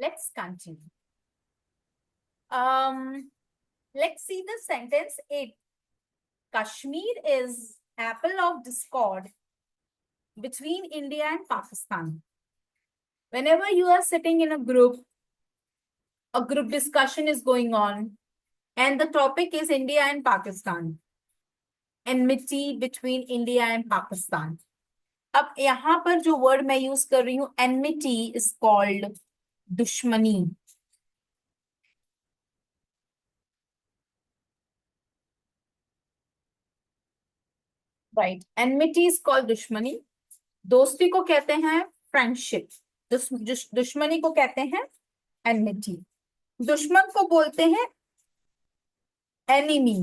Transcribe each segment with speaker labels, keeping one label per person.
Speaker 1: Let's continue. Um, let's see the sentence 8. Kashmir is apple of discord between India and Pakistan. Whenever you are sitting in a group discussion is going on, and the topic is India and Pakistan. Enmity between India and Pakistan. अब यहाँ पर जो word मैं use कर रही हूँ enmity is called दुश्मनी. Right, enmity is called दुश्मनी. दोस्ती को कहते हैं फ्रेंडशिप. दुश्मनी को कहते हैं एनमिटी. दुश्मन को बोलते हैं एनिमी.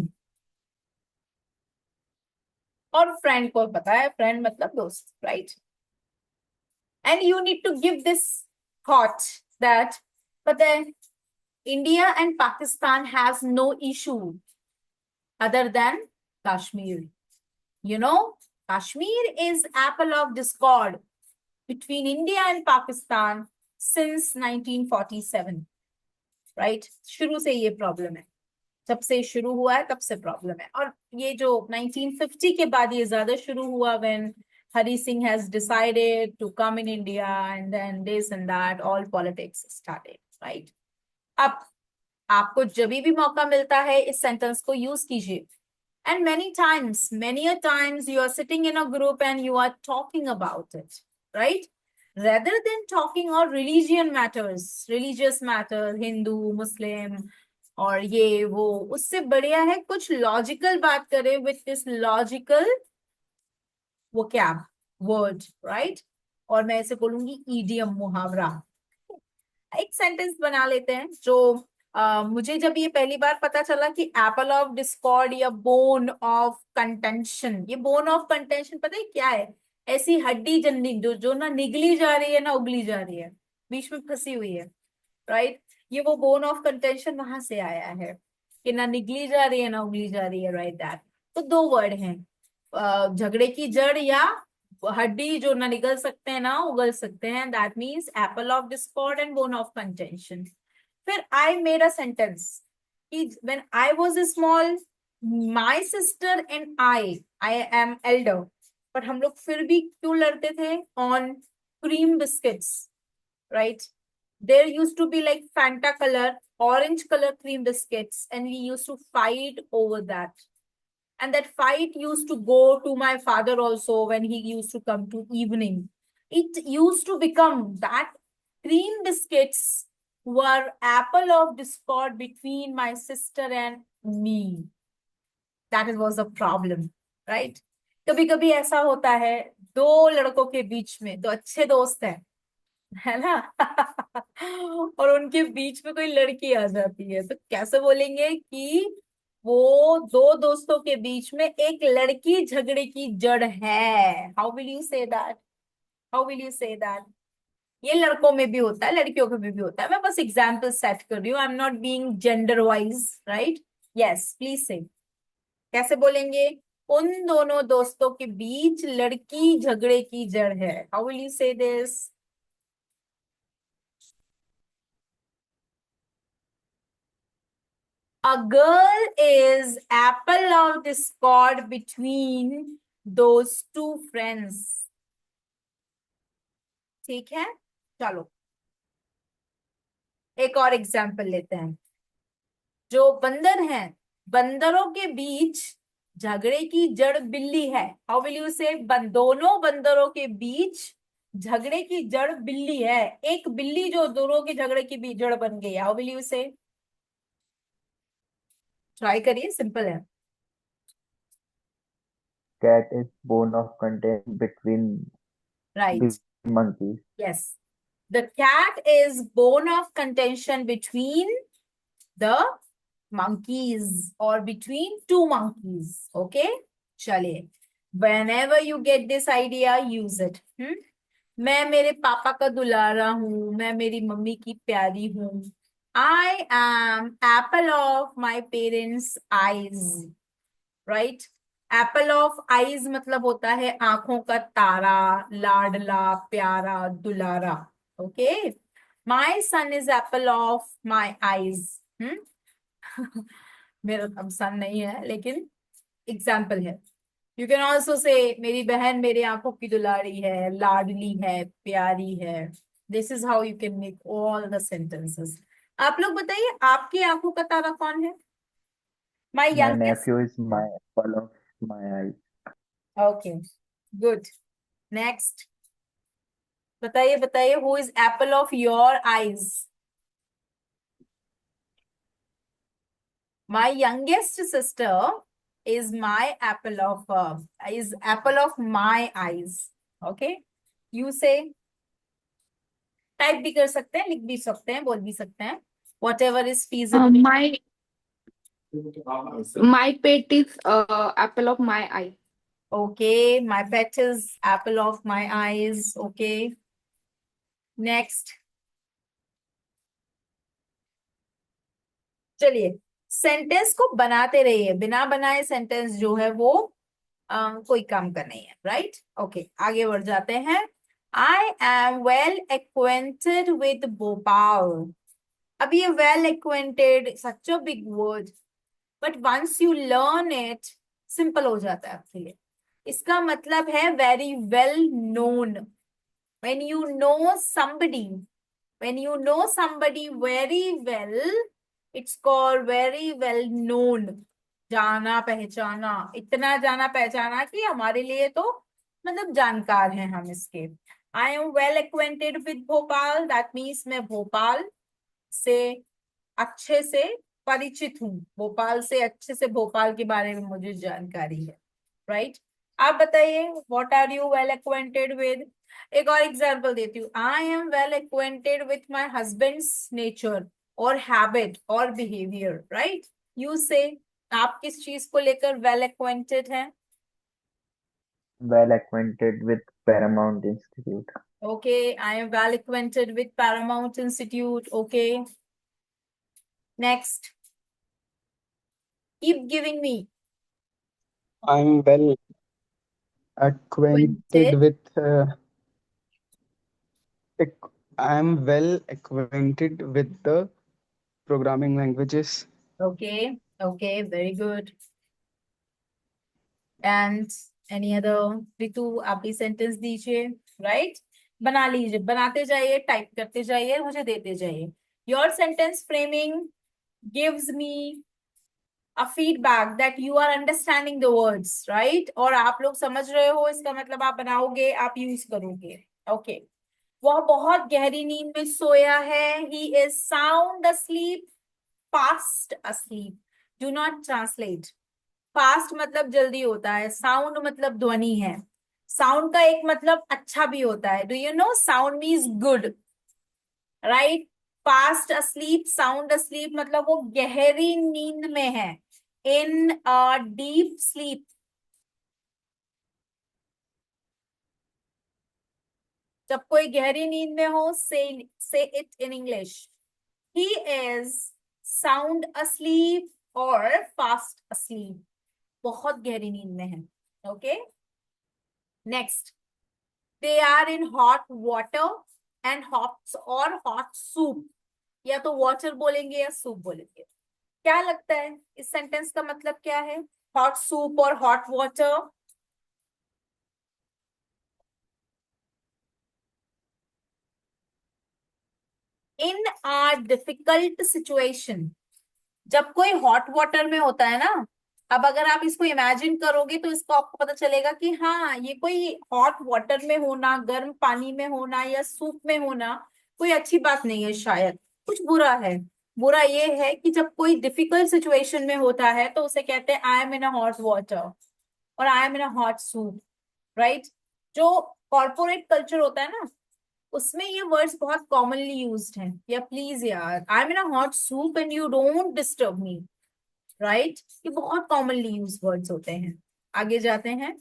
Speaker 1: और फ्रेंड को पता है, फ्रेंड मतलब दोस्त, right. And you need to give this thought that पता है India and Pakistan has no issue other than Kashmir. You know, Kashmir is apple of discord between India and Pakistan since 1947. Right? शुरू से ये प्रॉब्लम है. जब से शुरू हुआ है तब से प्रॉब्लम है. और ये जो 1950 के बाद ये ज्यादा शुरू हुआ when Hari Singh has decided to come in India and then this and that, all politics started. Right? अब आपको जब भी मौका मिलता है इस सेंटेंस को यूज कीजिए. And many a times you are sitting in a group and you are talking about it, right? Rather than talking on religious matters, Hindu, Muslim, और ये वो, उससे बढ़िया है कुछ लॉजिकल बात करें with this logical vocab word, right? और मैं ऐसे बोलूंगी idiom, मुहावरा. एक सेंटेंस बना लेते हैं जो मुझे जब ये पहली बार पता चला कि एप्पल ऑफ डिस्कॉर्ड या बोन ऑफ कंटेंशन, ये बोन ऑफ कंटेंशन पता है क्या है? ऐसी हड्डी जन्नी जो ना निगली जा रही है ना उगली जा रही है, बीच में फंसी हुई है, राइट. ये वो बोन ऑफ कंटेंशन वहां से आया है कि ना निगली जा रही है ना उगली जा रही है, राइट. दैट तो दो वर्ड हैं, झगड़े की जड़ या हड्डी जो ना निगल सकते हैं ना उगल सकते हैं. That means Apple of Discord and bone of contention. फिर I made a sentence कि when I was small, my sister and I am elder, पर हम लोग फिर भी क्यों लड़ते थे on cream biscuits, right? There used to be like Fanta color, orange color cream biscuits, and we used to fight over that. And that fight used to go to my father also when he used to come to evening. It used to become that cream biscuits were apple of discord between my sister and me. That was a problem, right? कभी कभी ऐसा होता है दो लड़कों के बीच में, दो अच्छे दोस्त हैं, है ना और उनके बीच में कोई लड़की आ जाती है, तो कैसे बोलेंगे कि वो दो दोस्तों के बीच में एक लड़की झगड़े की जड़ है. How will you say that? How will you say that? ये लड़कों में भी होता है, लड़कियों में भी होता है. मैं बस एग्जाम्पल सेट कर रही हूँ. I am not being gender wise, right. Yes, please से. कैसे बोलेंगे? उन दोनों दोस्तों के बीच लड़की झगड़े की जड़ है. हाउ विल यू से this? A girl is apple of discord between those two friends. ठीक है, चलो एक और एग्जाम्पल लेते हैं. जो बंदर हैं, बंदरों के बीच झगड़े की जड़ बिल्ली है. हाउ विल यू से? दोनों बंदरों के बीच झगड़े की जड़ बिल्ली है. एक बिल्ली जो दोनों के झगड़े की बीच जड़ बन गई. हाउ विल यू से? ट्राई करिए, सिंपल है.
Speaker 2: Cat is bone of contention between
Speaker 1: right.
Speaker 2: the monkeys.
Speaker 1: Yes. The cat is bone of contention between the monkeys or between two monkeys. Okay? चलिए. Whenever you get this idea, use it. मैं मेरे पापा का दुलारा हूं, मैं मेरी mummy की प्यारी हूं. I am apple of my parents' eyes. Right? Apple of eyes मतलब होता है आंखों का तारा, लाडला, प्यारा, दुलारा. Okay. My son is apple of my eyes. मेरा अब सन नहीं है, लेकिन एग्जाम्पल है. यू कैन ऑल्सो से मेरी बहन मेरी आंखों की दुलारी है, लाडली है, प्यारी है. This is how you can make all the sentences. आप लोग बताइए, आपकी आंखों का तारा कौन है? माई
Speaker 2: My
Speaker 1: youngest.
Speaker 2: nephew is my apple of my eye.
Speaker 1: Okay, good. Next. बताइए बताइए, who is Apple of your eyes? My youngest sister is my apple of my eyes. Okay, you say. Type भी कर सकते हैं, लिख भी सकते हैं, बोल भी सकते हैं. Whatever is feasible.
Speaker 3: My pet is apple of my eye.
Speaker 1: Okay, my pet is apple of my eyes. Okay. Next. चलिए, सेंटेंस को बनाते रहिए. बिना बनाए सेंटेंस जो है वो कोई काम का नहीं है. राइट? ओके, आगे बढ़ जाते हैं. I am well acquainted with Bhopal. अब ये well acquainted such a big word, but once you learn it simple हो जाता है आपके लिए. इसका मतलब है very well known. When you know somebody, when you know somebody very well, it's called very well known. जाना पहचाना, इतना जाना पहचाना कि हमारे लिए तो मतलब जानकार हैं हम इसके. आई am well acquainted with Bhopal, that means मैं भोपाल से अच्छे से परिचित हूँ. भोपाल से अच्छे से, भोपाल के बारे में मुझे जानकारी है. राइट? आप बताइए, what are you well acquainted with? एक और एग्जाम्पल देती हूँ. I am well acquainted with my husband's nature और हैबिट और बिहेवियर. राइट? You say. आप किस चीज को लेकर वेल एक्वेंटेड हैं?
Speaker 2: Well acquainted with Paramount Institute.
Speaker 1: Okay, I am well acquainted with Paramount Institute. Okay, next. Keep giving me.
Speaker 4: I'm well acquainted
Speaker 1: Acquainted.
Speaker 4: with I'm well acquainted with the programming languages.
Speaker 1: Okay, okay, very good. And any other? Ritu, आप भी sentence दीजिए. Right? बना लीजिए, बनाते जाइए, type करते जाइए, मुझे देते जाइए. Your sentence framing gives me a feedback that you are understanding the words, right? और आप लोग समझ रहे हो, इसका मतलब आप बनाओगे, आप यूज करोगे. ओके. वह बहुत गहरी नींद में सोया है. He is sound asleep, fast asleep. Do not translate. Fast मतलब जल्दी होता है, साउंड मतलब ध्वनि है. साउंड का एक मतलब अच्छा भी होता है. Do you know sound means good? Right? Fast asleep, sound asleep मतलब वो गहरी नींद में है. In a deep sleep. जब कोई गहरी नींद में हो, say it in English. He is sound asleep और फास्ट asleep. बहुत गहरी नींद में है. Okay, next. They are in hot water and hot और हॉट सूप. या तो वाटर बोलेंगे या सूप बोलेंगे. क्या लगता है इस सेंटेंस का मतलब क्या है? हॉट सूप और हॉट वाटर. इन आ डिफिकल्ट सिचुएशन. जब कोई हॉट वाटर में होता है ना, अब अगर आप इसको इमेजिन करोगे तो इसको आपको पता चलेगा कि हाँ, ये कोई हॉट वाटर में होना, गर्म पानी में होना या सूप में होना कोई अच्छी बात नहीं है, शायद कुछ बुरा है. बुरा ये है कि जब कोई डिफिकल्ट सिचुएशन में होता है तो उसे कहते हैं I am in a hot water और I am in a hot soup. Right? जो कॉर्पोरेट कल्चर होता है ना, उसमें ये वर्ड्स बहुत कॉमनली यूज्ड हैं. या प्लीज यार, आई am in a hot soup and you don't disturb me. Right? ये बहुत कॉमनली यूज वर्ड्स होते हैं. आगे जाते हैं.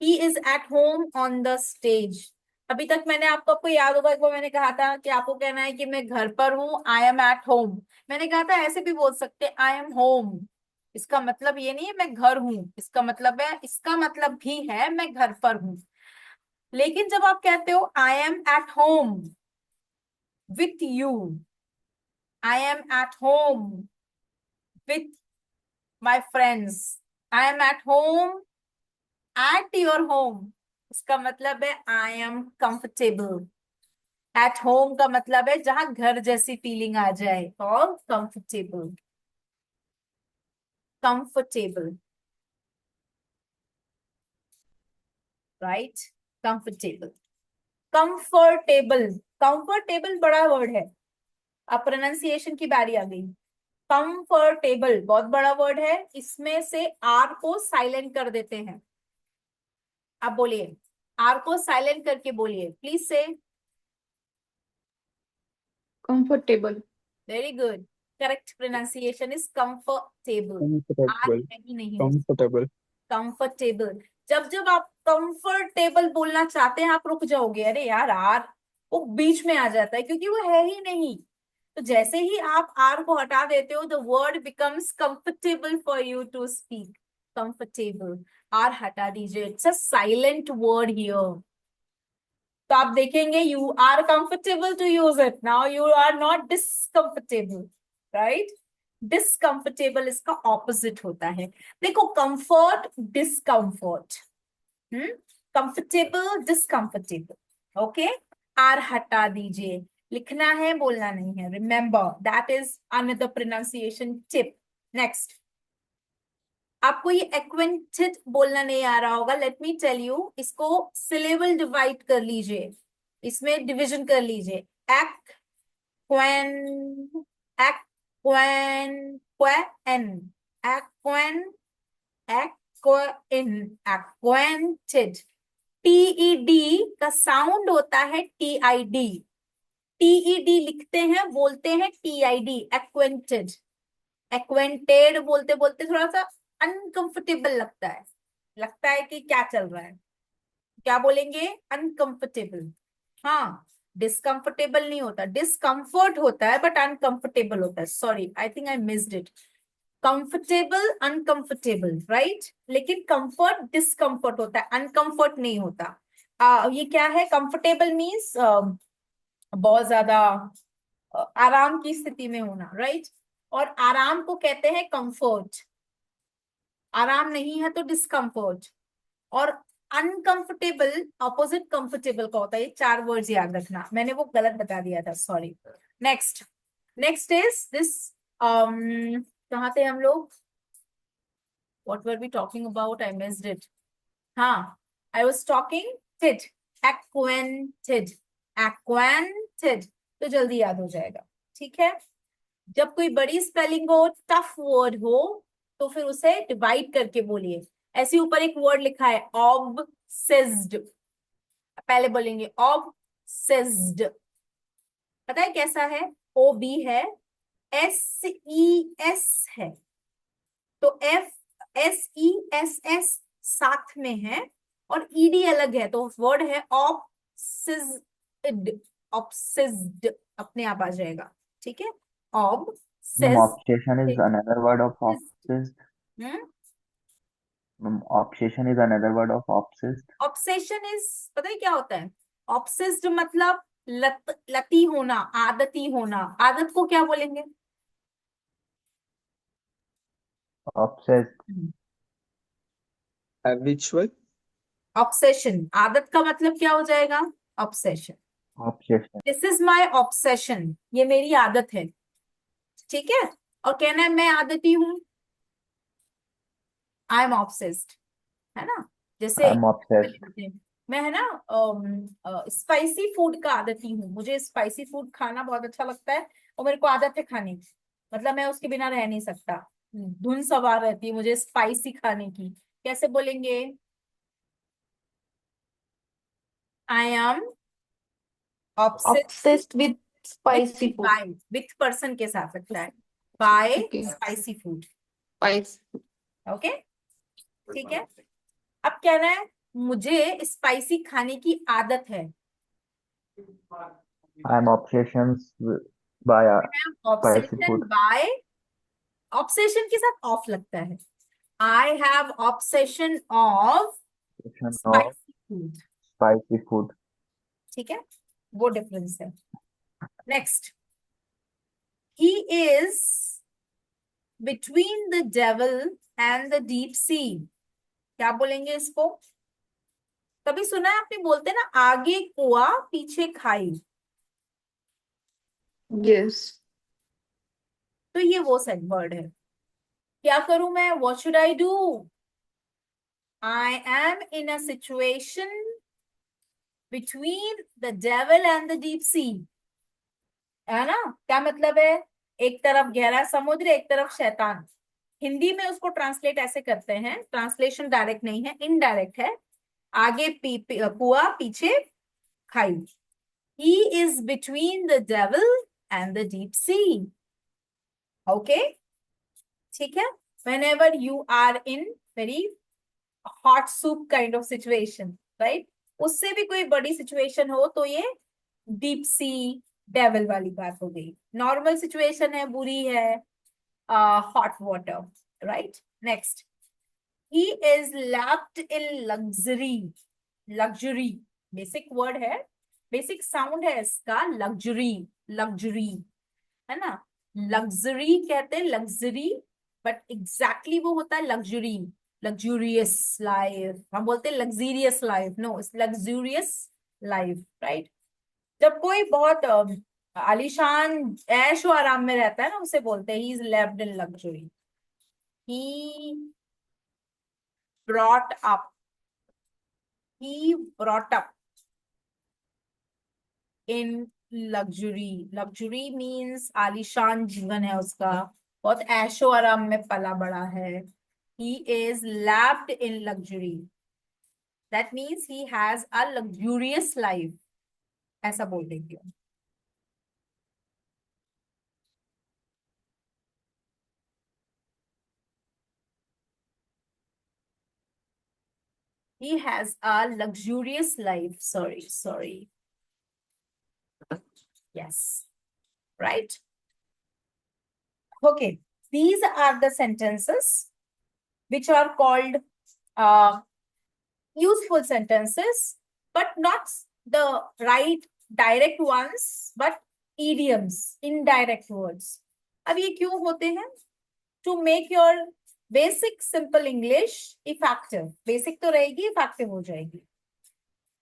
Speaker 1: He is at home on the stage. अभी तक मैंने आपको याद होगा, एक बार मैंने कहा था कि आपको कहना है कि मैं घर पर हूँ. I M at home. मैंने कहा था ऐसे भी बोल सकते हैं, आई एम होम. इसका मतलब ये नहीं है मैं घर हूँ, इसका मतलब है, इसका मतलब भी है मैं घर पर हूँ. लेकिन जब आप कहते हो I am at home, with you. I am at home with my friends. I am at home at your home. इसका मतलब है I am comfortable. At home का मतलब है जहां घर जैसी फीलिंग आ जाए, और comfortable. Comfortable, right? Comfortable. Comfortable. Comfortable बड़ा वर्ड है. अब प्रोनाउंसिएशन की बारी आ गई. कंफर्टेबल बहुत बड़ा वर्ड है, इसमें से आर को साइलेंट कर देते हैं. आप बोलिए, आर को साइलेंट करके बोलिए, please say.
Speaker 3: Comfortable.
Speaker 1: Very good. Correct pronunciation is comfortable. Are
Speaker 4: Comfortable.
Speaker 1: नहीं नहीं हो.
Speaker 4: Comfortable.
Speaker 1: कंफर्टेबल. जब जब आप कंफर्टेबल बोलना चाहते हैं, आप रुक जाओगे, अरे यार आर वो बीच में आ जाता है क्योंकि वो है ही नहीं. तो जैसे ही आप आर को हटा देते हो, the word becomes comfortable for you to speak. Comfortable. R हटा दीजिए, it's a silent word here. तो आप देखेंगे you are comfortable to use it. Now you are not discomfortable, right? Discomfortable इसका ऑपोजिट होता है. देखो, comfort, discomfort. Comfortable, discomfortable. Okay. R हटा दीजिए. लिखना है, बोलना नहीं है. Remember, that is another pronunciation tip. Next. आपको ये एक्वेंटेड बोलना नहीं आ रहा होगा. लेट मी टेल यू, इसको सिलेबल डिवाइड कर लीजिए, इसमें डिवीजन कर लीजिए. एक्वेन, एक्वेन, क्वेन, एक्वेन, एक्वेन, एक्वेंटेड. टीईडी का साउंड होता है टीआईडी. टीईडी लिखते हैं, बोलते हैं टीआईडी. एक्वेंटेड. एक्वेंटेड बोलते बोलते थोड़ा सा अनकंफर्टेबल लगता है. लगता है कि क्या चल रहा है. क्या बोलेंगे? अनकंफर्टेबल. हाँ, डिस्कंफर्टेबल नहीं होता. डिस्कंफर्ट होता है बट अनकंफर्टेबल होता है. Sorry, I think I missed it. Comfortable, uncomfortable, right? लेकिन कंफर्ट डिस्कंफर्ट होता है, अनकंफर्ट नहीं होता. ये क्या है? कंफर्टेबल मीन्स बहुत ज्यादा आराम की स्थिति में होना, राइट? और आराम को कहते हैं कंफर्ट. आराम नहीं है तो डिस्कंफर्ट. और अनकंफर्टेबल ऑपोजिट कंफर्टेबल का होता है. ये 4 वर्ड्स याद रखना. मैंने वो गलत बता दिया था, sorry. Next. Next is this. कहाँ थे हम लोग? What were we talking about? I missed it. हाँ, आई वाज टॉकिंग टिड. एक्वेंटेड. एक्वेंटेड. तो जल्दी याद हो जाएगा, ठीक है? जब कोई बड़ी स्पेलिंग हो, टफ वर्ड हो, तो फिर उसे डिवाइड करके बोलिए. ऐसे ऊपर एक वर्ड लिखा है ऑब्सेस्ड. पहले बोलेंगे ऑब्सेस्ड. पता है कैसा है? ओ बी है, एस ई एस है. तो F S E S S साथ में है और ईडी अलग है, तो वर्ड है ऑब्सेस्ड. ऑब्सेस्ड अपने आप आ जाएगा, ठीक है? Obsessed.
Speaker 2: Obsession is another word of obsessed. Obsession is another word of obsessed.
Speaker 1: Obsession is, पता है क्या होता है? ऑब्सेस्ड मतलब लती होना, आदती होना. आदत को क्या बोलेंगे?
Speaker 2: Obsessed.
Speaker 4: Habitual.
Speaker 1: ऑब्सेशन. आदत का मतलब क्या हो जाएगा? Obsession.
Speaker 2: Obsession.
Speaker 1: This is my obsession. ये मेरी आदत है, ठीक है? और कहना है मैं आदती हूं. आई एम ऑब्सेस्ड, है ना? जैसे
Speaker 2: I'm obsessed.
Speaker 1: मैं, है ना, स्पाइसी फूड का आदती हूँ. मुझे स्पाइसी फूड खाना बहुत अच्छा लगता है और मेरे को आदत है खाने की. मतलब मैं उसके बिना रह नहीं सकता. धुन सवार रहती है मुझे स्पाइसी खाने की. कैसे बोलेंगे? I am obsessed
Speaker 3: Obsessed with spicy food.
Speaker 1: By. With person के साथ लगता है. By
Speaker 3: Okay.
Speaker 1: Spicy food.
Speaker 3: Spice.
Speaker 1: Okay, ठीक है? अब कहना है मुझे स्पाइसी खाने की आदत है.
Speaker 2: I'm obsessions by spicy
Speaker 1: obsession
Speaker 2: food.
Speaker 1: By. Obsession के साथ ऑफ लगता है. I have obsession of
Speaker 2: Obsession of
Speaker 1: spicy food.
Speaker 2: spicy food.
Speaker 1: ठीक है, वो डिफरेंस है. Next, he is between the devil and the deep sea. क्या बोलेंगे इसको? कभी सुना है आपने, बोलते हैं ना, आगे कुआ पीछे खाई।
Speaker 3: Yes.
Speaker 1: तो ये वो सेट वर्ड है। क्या करूं मैं? What should I do? I am in a situation between the devil and the deep सी। है ना? क्या मतलब है? एक तरफ गहरा समुद्र, एक तरफ शैतान। हिंदी में उसको ट्रांसलेट ऐसे करते हैं, ट्रांसलेशन डायरेक्ट नहीं है, इनडायरेक्ट है। आगे कुआ पीछे खाई। ही is between the devil and the deep C. Okay, ठीक है। whenever you are in very hot soup kind of situation, right? उससे भी कोई बड़ी सिचुएशन हो तो ये डीप सी डेविल वाली बात हो गई। नॉर्मल सिचुएशन है, बुरी है, hot water, right? Next, he is lapped in luxury. Luxury basic word है, बेसिक साउंड है इसका, लग्जरी। लग्जरी, है ना? लग्जरी कहते हैं, लग्जरी, बट एग्जैक्टली वो होता है लग्जरी। लग्जूरियस लाइफ, हम बोलते हैं luxurious life, no, luxurious life, right? जब कोई बहुत आलीशान ऐशो आराम में रहता है ना, उसे बोलते हैं he is lived in luxury. He brought up, he brought up in luxury. Luxury means आलीशान जीवन है उसका, बहुत ऐशो आराम में पला बड़ा है। He is lapped in luxury, that means he has a luxurious life, ऐसा बोल देंगे। He has a luxurious life. Sorry. Yes, right? Okay, these are the sentences which are called uh, useful sentences, but not the right direct ones, but idioms, indirect words. अब ये क्यों होते हैं? To make your basic simple English effective. Basic तो रहेगी, effective हो जाएगी।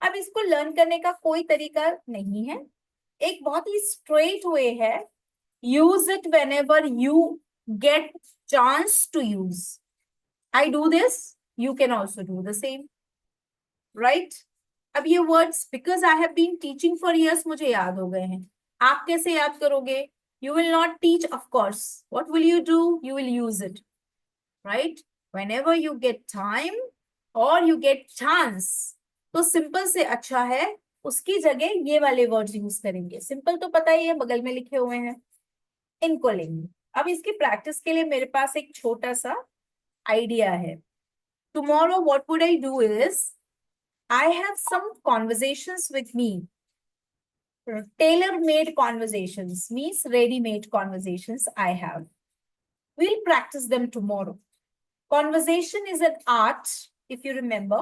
Speaker 1: अब इसको लर्न करने का कोई तरीका नहीं है, एक बहुत ही स्ट्रेट वे है। Use it whenever you get chance to use. I do this, you can also do the same, right? अब ये words because I have been teaching for years मुझे याद हो गए हैं। आप कैसे याद करोगे? You will not teach, of course. What will you do? You will use it, right? whenever you get time or you get chance, तो सिंपल से अच्छा है, उसकी जगह ये वाले वर्ड्स यूज करेंगे। सिंपल तो पता ही है, बगल में लिखे हुए हैं, इनको लेंगे। अब इसकी प्रैक्टिस के लिए मेरे पास एक छोटा सा आइडिया है। Tomorrow what would I do is, I have some conversations with me, tailor-made conversations means ready-made conversations I have. We'll practice them tomorrow. Conversation is an art, if you remember,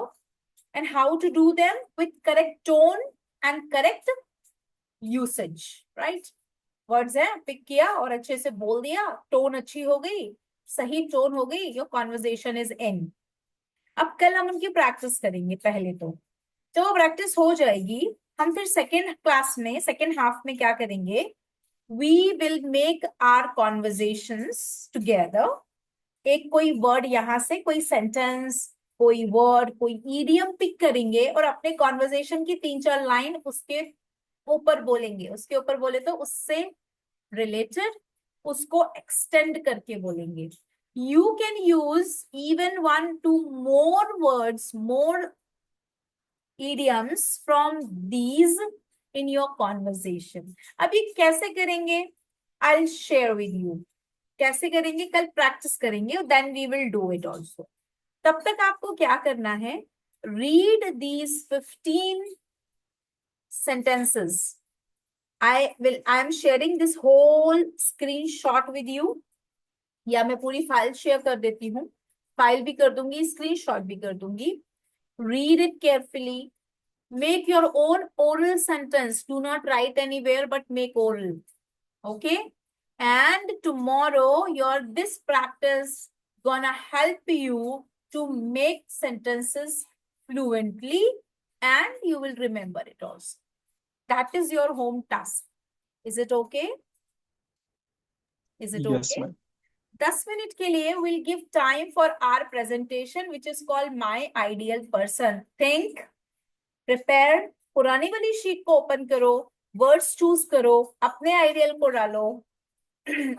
Speaker 1: and how to do them with correct tone and correct usage, right? Words है, pick किया और अच्छे से बोल दिया, tone अच्छी हो गई, सही टोन हो गई, योर कॉन्वर्जेशन इज इन। अब कल हम उनकी प्रैक्टिस करेंगे। पहले तो जब वो प्रैक्टिस हो जाएगी, हम फिर सेकेंड क्लास में, सेकेंड हाफ में क्या करेंगे, we will make our conversations together. एक कोई वर्ड यहां से, कोई सेंटेंस, कोई वर्ड, कोई ईडियम पिक करेंगे और अपने कॉन्वर्जेशन की 3-4 लाइन उसके ऊपर बोलेंगे। उसके ऊपर बोले तो उससे रिलेटेड, उसको एक्सटेंड करके बोलेंगे। You can use even 1-2 more words, more idioms from these in your conversation. अभी कैसे करेंगे? I'll share with you. कैसे करेंगे? कल प्रैक्टिस करेंगे, then we will do it also. तब तक आपको क्या करना है? Read these 15 sentences. I am sharing this whole screenshot with you. या मैं पूरी फाइल शेयर कर देती हूँ, फाइल भी कर दूंगी, स्क्रीनशॉट भी कर दूंगी। Read it carefully. Make your own oral sentence. Do not write anywhere, but make oral. Okay? And tomorrow, this practice gonna help you to make sentences fluently, and you will remember it also. That is your home task. Is it okay? Is it
Speaker 4: Yes,
Speaker 1: okay?
Speaker 4: ma'am.
Speaker 1: 10 minute के लिए we'll give time for our presentation, which is called My Ideal Person. Think, prepare, पुरानी वाली sheet को open करो, words choose करो, अपने ideal को डालो,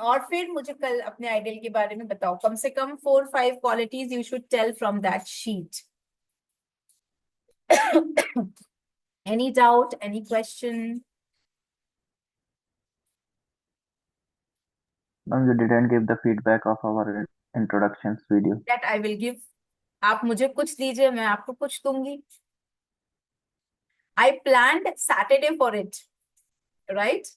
Speaker 1: और फिर मुझे कल अपने आइडियल के बारे में बताओ. कम से कम 4-5 qualities you should tell from that sheet. Any doubt, any question?
Speaker 2: Ma'am, you didn't give the feedback of our introductions video.
Speaker 1: That I will give. आप मुझे कुछ दीजिए, मैं आपको कुछ दूंगी. I planned Saturday for it, right?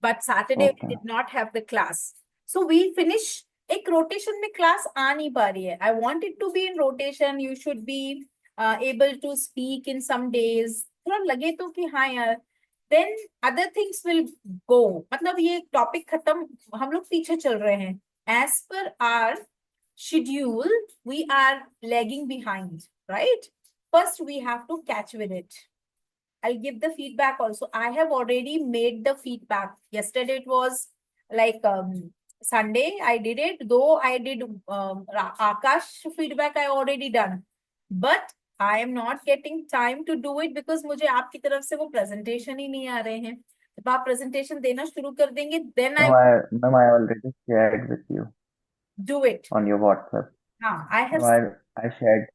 Speaker 1: But Saturday we
Speaker 2: Okay.
Speaker 1: did not have the class. So we'll finish. एक rotation में class आ नहीं पा रही है. I want it to be in rotation. You should be able to speak in some days. थोड़ा लगे तो कि हाँ यार. Then other things will go. मतलब ये topic खत्म, हम लोग पीछे चल रहे हैं. As per our schedule, we are lagging behind, right? First, we have to catch with it. I'll give the feedback also. I have already made the feedback. Yesterday it was like Sunday. I did it. Though I did Akash feedback, I already done. But I am not getting time to do it because मुझे आपकी तरफ से वो presentation ही नहीं आ रहे हैं. जब आप presentation देना शुरू कर देंगे, then I
Speaker 2: Ma'am, I already shared with you
Speaker 1: do it.
Speaker 2: on your WhatsApp.
Speaker 1: हाँ, I have.
Speaker 2: Ma'am, I shared.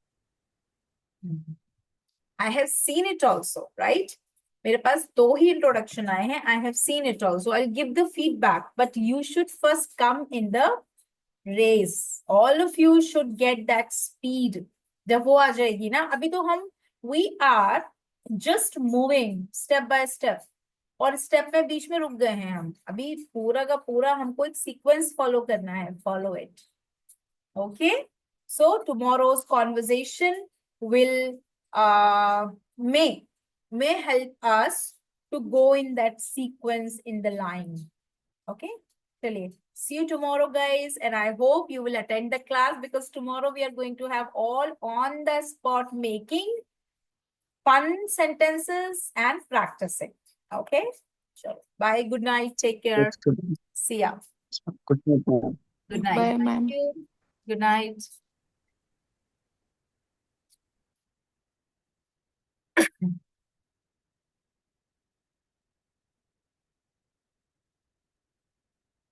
Speaker 1: I have seen it also, right? मेरे पास 2 ही introduction आए हैं. I have seen it also. I'll give the feedback, but you should first come in the race. All of you should get that speed. जब वो आ जाएगी ना, अभी तो हम we are just moving step by step. और step में बीच में रुक गए हैं हम. अभी पूरा का पूरा हमको एक सीक्वेंस फॉलो करना है. Follow it. Okay? So tomorrow's conversation will may help us to go in that sequence in the line. Okay? Chaliye. See you tomorrow, guys, and I hope you will attend the class because tomorrow we are going to have all on the spot making fun sentences and practicing. Okay? Sure. Bye. Good night. Take care.
Speaker 4: Yes, good.
Speaker 1: See ya.
Speaker 4: Good night, ma'am.
Speaker 1: Good night.
Speaker 3: Bye,
Speaker 1: Thank
Speaker 3: ma'am.
Speaker 1: you. Good night.